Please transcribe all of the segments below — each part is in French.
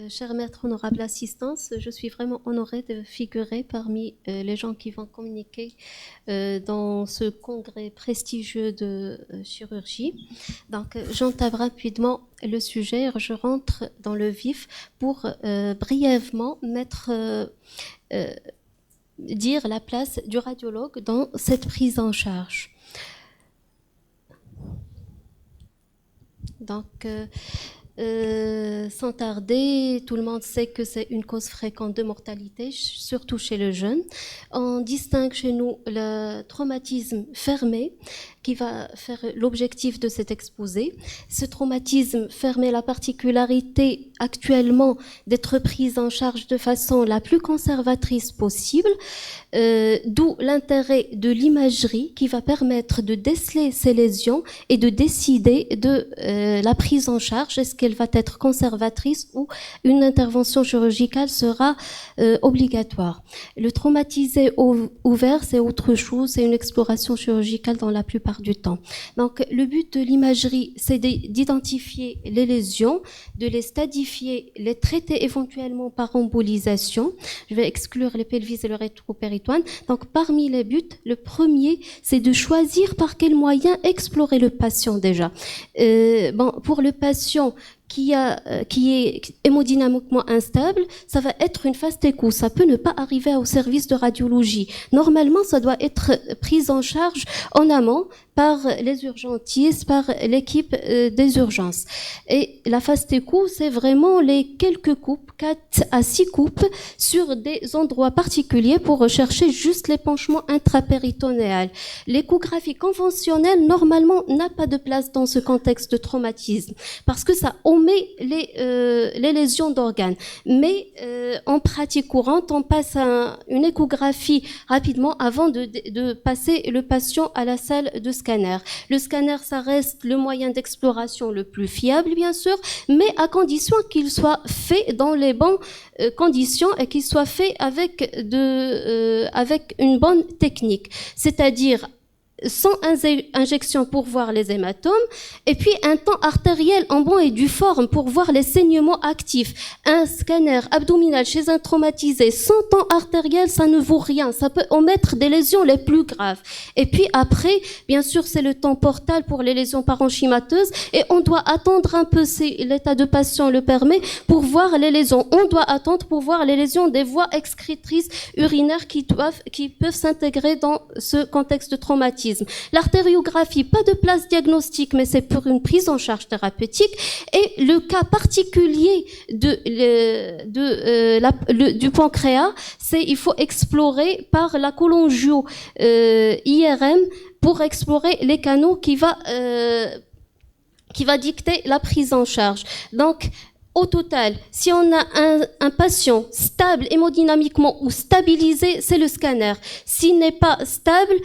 Cher maître, honorable assistance, je suis vraiment honorée de figurer parmi les gens qui vont communiquer dans ce congrès prestigieux de chirurgie. Donc, j'entame rapidement le sujet, je rentre dans le vif pour brièvement dire la place du radiologue dans cette prise en charge. Donc, sans tarder, tout le monde sait que c'est une cause fréquente de mortalité, surtout chez le jeune. On distingue chez nous le traumatisme fermé, qui va faire l'objectif de cet exposé. Ce traumatisme fermé a la particularité actuellement d'être pris en charge de façon la plus conservatrice possible, d'où l'intérêt de l'imagerie qui va permettre de déceler ces lésions et de décider de la prise en charge. Est-ce qu'elle va être conservatrice ou une intervention chirurgicale sera obligatoire. Le traumatisé ouvert, c'est autre chose, c'est une exploration chirurgicale dans la plupart du temps. Donc, le but de l'imagerie, c'est d'identifier les lésions, de les stadifier, les traiter éventuellement par embolisation. Je vais exclure les pelvis et le rétropéritoine. Donc, parmi les buts, le premier, c'est de choisir par quel moyen explorer le patient déjà. Pour le patient qui est hémodynamiquement instable, ça va être une phase écho. Ça peut ne pas arriver au service de radiologie. Normalement, ça doit être pris en charge en amont par les urgentistes, par l'équipe des urgences. Et la phase écho, c'est vraiment les quelques coupes, 4 à 6 coupes sur des endroits particuliers pour rechercher juste l'épanchement intrapéritonéal. L'échographie conventionnelle, normalement, n'a pas de place dans ce contexte de traumatisme parce que ça omet les lésions d'organes. Mais en pratique courante, on passe à une échographie rapidement avant de passer le patient à la salle de scanner. Le scanner, ça reste le moyen d'exploration le plus fiable, bien sûr, mais à condition qu'il soit fait dans les bonnes conditions et qu'il soit fait avec une bonne technique. C'est-à-dire sans injection pour voir les hématomes, et puis un temps artériel en bon et due forme pour voir les saignements actifs. Un scanner abdominal chez un traumatisé sans temps artériel, ça ne vaut rien. Ça peut omettre des lésions les plus graves. Et puis après, bien sûr, c'est le temps portal pour les lésions parenchymateuses, et on doit attendre un peu, si l'état de patient le permet, pour voir les lésions. On doit attendre pour voir les lésions des voies excrétrices urinaires qui peuvent s'intégrer dans ce contexte de traumatisme. L'artériographie, pas de place diagnostique, mais c'est pour une prise en charge thérapeutique. Et le cas particulier du pancréas, c'est il faut explorer par la cholangio IRM pour explorer les canaux qui va dicter la prise en charge. Donc, au total, si on a un patient stable hémodynamiquement ou stabilisé, c'est le scanner. S'il n'est pas stable,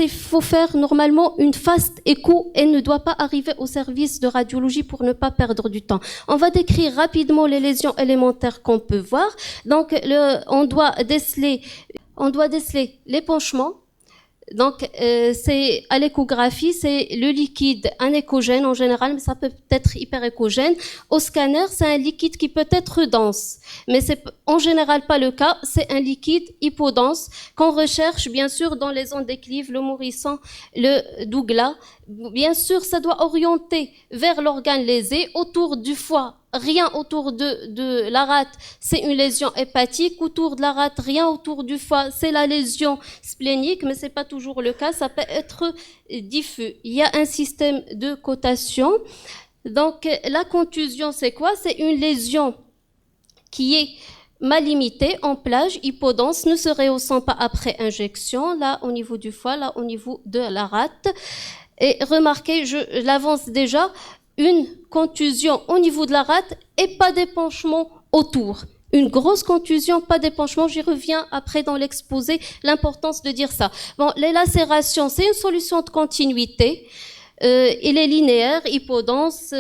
faut faire normalement une fast écho et ne doit pas arriver au service de radiologie pour ne pas perdre du temps. On va décrire rapidement les lésions élémentaires qu'on peut voir. Donc, on doit déceler l'épanchement. Donc, c'est à l'échographie, c'est le liquide anéchogène en général, mais ça peut être hyperéchogène. Au scanner, c'est un liquide qui peut être dense, mais c'est en général pas le cas. C'est un liquide hypodense qu'on recherche bien sûr dans les ondes déclives, le Morissan, le Douglas. Bien sûr, ça doit orienter vers l'organe lésé, autour du foie. Rien autour de la rate, c'est une lésion hépatique. Autour de la rate, rien autour du foie, c'est la lésion splénique, mais c'est pas toujours le cas, ça peut être diffus. Il y a un système de cotation. Donc, la contusion, c'est quoi? C'est une lésion qui est mal limitée, en plage, hypodense, ne se rehaussant pas après injection, là au niveau du foie, là au niveau de la rate. Et remarquez, je l'avance déjà, une contusion au niveau de la rate et pas d'épanchement autour. Une grosse contusion, pas d'épanchement. J'y reviens après dans l'exposé, l'importance de dire ça. Bon, les lacérations, c'est une solution de continuité. Il est linéaire, hypodense,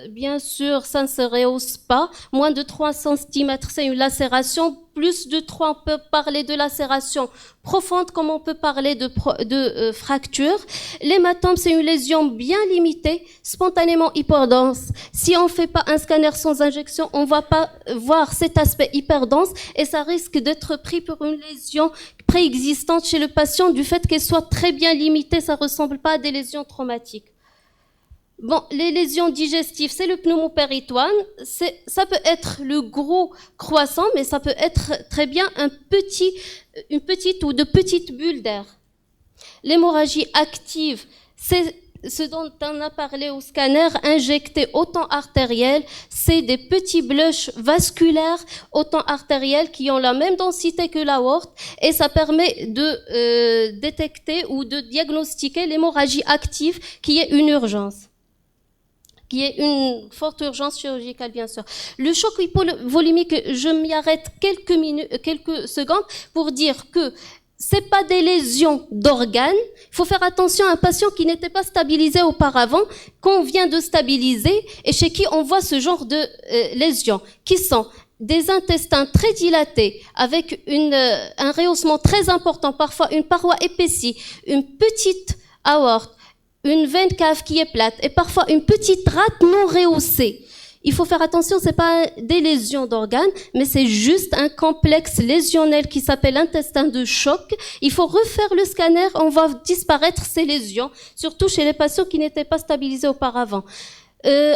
bien sûr, ça ne se rehausse pas. Moins de 300 cm, c'est une lacération. Plus de 3, on peut parler de lacération profonde, comme on peut parler de fracture. L'hématome, c'est une lésion bien limitée, spontanément hyperdense. Si on ne fait pas un scanner sans injection, on ne va pas voir cet aspect hyperdense et ça risque d'être pris pour une lésion préexistante chez le patient du fait qu'elle soit très bien limitée, ça ne ressemble pas à des lésions traumatiques. Bon, les lésions digestives, c'est le pneumopéritoine. Ça peut être le gros croissant, mais ça peut être très bien une petite ou de petites bulles d'air. L'hémorragie active, c'est ce dont on a parlé au scanner, injecté au temps artériel, c'est des petits blushs vasculaires au temps artériel qui ont la même densité que l'aorte et ça permet de détecter ou de diagnostiquer l'hémorragie active qui est une urgence, qui est une forte urgence chirurgicale, bien sûr. Le choc hypovolimique, je m'y arrête quelques secondes pour dire que c'est pas des lésions d'organes. Il faut faire attention à un patient qui n'était pas stabilisé auparavant, qu'on vient de stabiliser et chez qui on voit ce genre de lésions, qui sont des intestins très dilatés, avec un rehaussement très important, parfois une paroi épaissie, une petite aorte, une veine cave qui est plate et parfois une petite rate non rehaussée. Il faut faire attention, c'est pas des lésions d'organes, mais c'est juste un complexe lésionnel qui s'appelle intestin de choc. Il faut refaire le scanner, on va disparaître ces lésions, surtout chez les patients qui n'étaient pas stabilisés auparavant.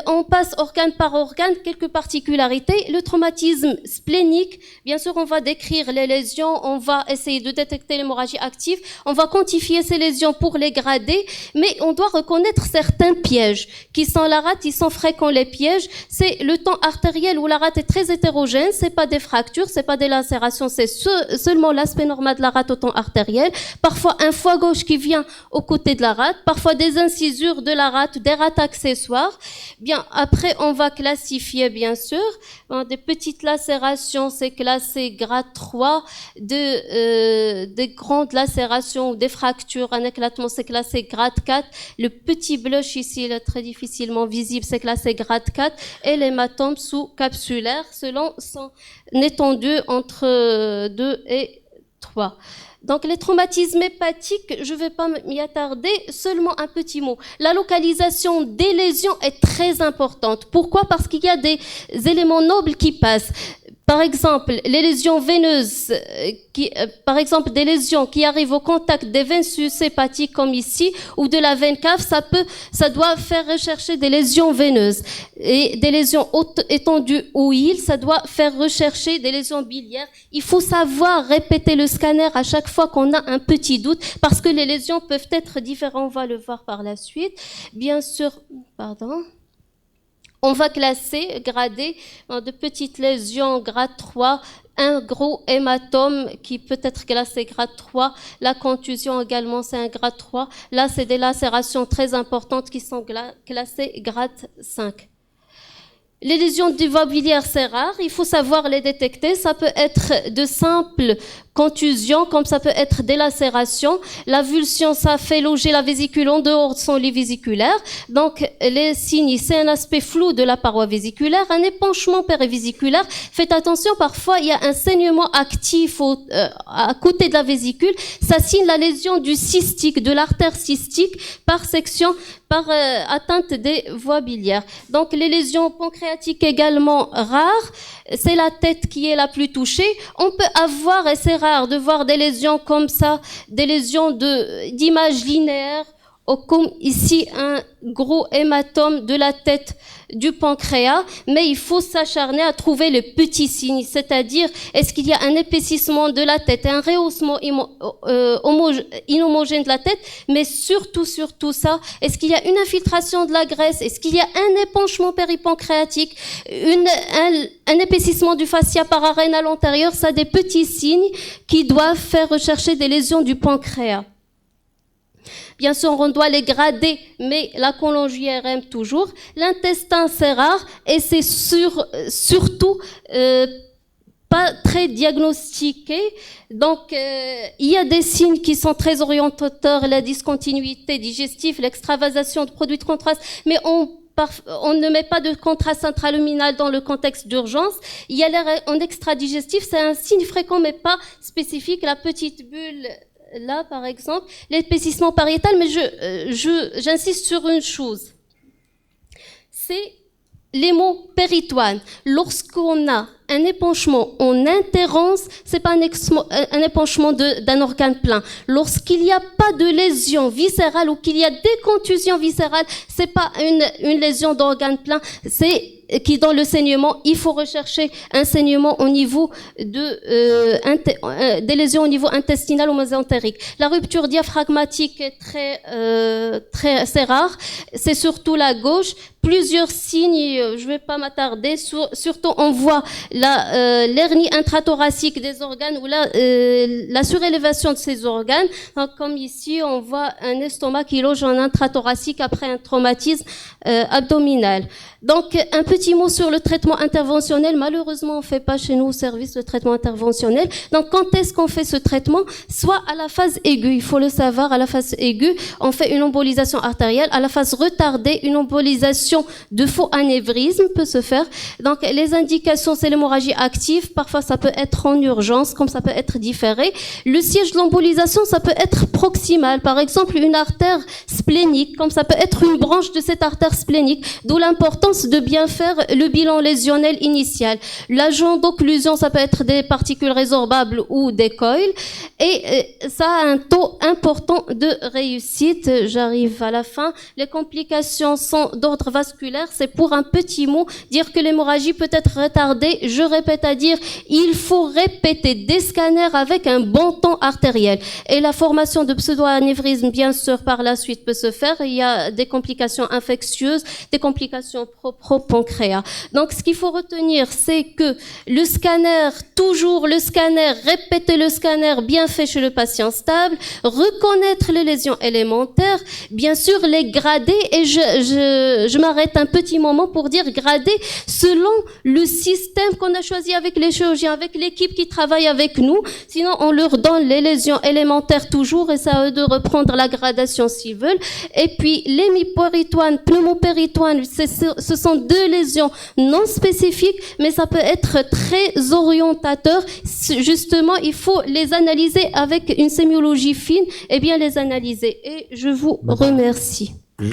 On passe organe par organe, quelques particularités. Le traumatisme splénique, bien sûr, on va décrire les lésions, on va essayer de détecter l'hémorragie active, on va quantifier ces lésions pour les grader, mais on doit reconnaître certains pièges qui sont la rate, ils sont fréquents les pièges. C'est le temps artériel où la rate est très hétérogène, c'est pas des fractures, c'est pas des lacérations, c'est seulement l'aspect normal de la rate au temps artériel. Parfois un foie gauche qui vient aux côtés de la rate, parfois des incisures de la rate, des rates accessoires. Bien, après, on va classifier, bien sûr. Des petites lacérations, c'est classé grade 3. Des grandes lacérations ou des fractures, un éclatement, c'est classé grade 4. Le petit blush ici, il est très difficilement visible, c'est classé grade 4. Et l'hématome sous-capsulaire, selon son étendue entre 2 et 3. Donc, les traumatismes hépatiques, je ne vais pas m'y attarder, seulement un petit mot. La localisation des lésions est très importante. Pourquoi? Parce qu'il y a des éléments nobles qui passent. Par exemple, les lésions veineuses, par exemple des lésions qui arrivent au contact des veines sus-hépatiques comme ici, ou de la veine cave, ça doit faire rechercher des lésions veineuses. Et des lésions étendues ou îles, ça doit faire rechercher des lésions biliaires. Il faut savoir répéter le scanner à chaque fois qu'on a un petit doute, parce que les lésions peuvent être différentes, on va le voir par la suite. Bien sûr, on va classer, grader de petites lésions grade 3, un gros hématome qui peut être classé grade 3. La contusion également, c'est un grade 3. Là, c'est des lacérations très importantes qui sont classées grade 5. Les lésions du voie biliaire, c'est rare. Il faut savoir les détecter. Ça peut être de simples contusions, comme ça peut être des lacérations. L'avulsion, ça fait loger la vésicule en dehors de son lit vésiculaire. Donc, les signes, c'est un aspect flou de la paroi vésiculaire, un épanchement périvésiculaire. Faites attention, parfois, il y a un saignement actif à côté de la vésicule. Ça signe la lésion du cystique, de l'artère cystique, par section, par atteinte des voies biliaires. Donc, les lésions pancréatiques également rares. C'est la tête qui est la plus touchée. On peut avoir, et c'est rare de voir des lésions comme ça, des lésions d'image linéaire, comme ici un gros hématome de la tête du pancréas, mais il faut s'acharner à trouver le petit signe, c'est-à-dire est-ce qu'il y a un épaississement de la tête, un rehaussement inhomogène de la tête, mais surtout ça, est-ce qu'il y a une infiltration de la graisse, est-ce qu'il y a un épanchement péripancréatique, un épaississement du fascia pararénal antérieur, ça des petits signes qui doivent faire rechercher des lésions du pancréas. Bien sûr, on doit les grader, mais la cholangio-IRM toujours. L'intestin, c'est rare et c'est surtout pas très diagnostiqué. Donc, il y a des signes qui sont très orientateurs, la discontinuité digestive, l'extravasation de produits de contraste, mais on ne met pas de contraste intraluminal dans le contexte d'urgence. Il y a l'air en extradigestif, c'est un signe fréquent mais pas spécifique. La petite bulle là, par exemple, l'épaississement pariétal, mais j'insiste sur une chose. C'est les mots péritoine. Lorsqu'on a un épanchement en interrance, c'est pas un épanchement d'un organe plein. Lorsqu'il n'y a pas de lésion viscérale ou qu'il y a des contusions viscérales, c'est pas une lésion d'organe plein, c'est qui dans le saignement, il faut rechercher un saignement au niveau des lésions au niveau intestinal ou mésentérique. La rupture diaphragmatique est c'est rare, c'est surtout la gauche. Plusieurs signes, je vais pas m'attarder, surtout on voit l'hernie intrathoracique des organes ou la surélévation de ces organes. Donc, comme ici, on voit un estomac qui loge en intrathoracique après un traumatisme abdominal. Donc, un petit mot sur le traitement interventionnel. Malheureusement, on fait pas chez nous au service le traitement interventionnel. Donc, quand est-ce qu'on fait ce traitement? Soit à la phase aiguë, il faut le savoir, à la phase aiguë, on fait une embolisation artérielle. À la phase retardée, une embolisation de faux anévrisme peut se faire. Donc, les indications, c'est l'hémorragie active. Parfois, ça peut être en urgence, comme ça peut être différé. Le siège de l'embolisation, ça peut être proximal. Par exemple, une artère splénique, comme ça peut être une branche de cette artère splénique. D'où l'importance de bien faire le bilan lésionnel initial. L'agent d'occlusion, ça peut être des particules résorbables ou des coils. Et ça a un taux important de réussite. J'arrive à la fin. Les complications sont d'ordre vasculaire. C'est pour un petit mot dire que l'hémorragie peut être retardée. Je répète à dire, il faut répéter des scanners avec un bon temps artériel. Et la formation de pseudo-anévrisme, bien sûr, par la suite peut se faire. Il y a des complications infectieuses, des complications pro-pancréas. Donc, ce qu'il faut retenir, c'est que le scanner, toujours le scanner, répéter le scanner bien fait chez le patient stable, reconnaître les lésions élémentaires, bien sûr les grader, et je m'arrête un petit moment pour dire grader selon le système qu'on a choisi avec les chirurgiens, avec l'équipe qui travaille avec nous. Sinon, on leur donne les lésions élémentaires toujours, et c'est à eux de reprendre la gradation s'ils veulent. Et puis, l'hémipéritoine, pneumopéritoine, ce sont deux lésions non spécifiques, mais ça peut être très orientateur. Justement, il faut les analyser avec une sémiologie fine et bien les analyser. Et je vous remercie. Oui.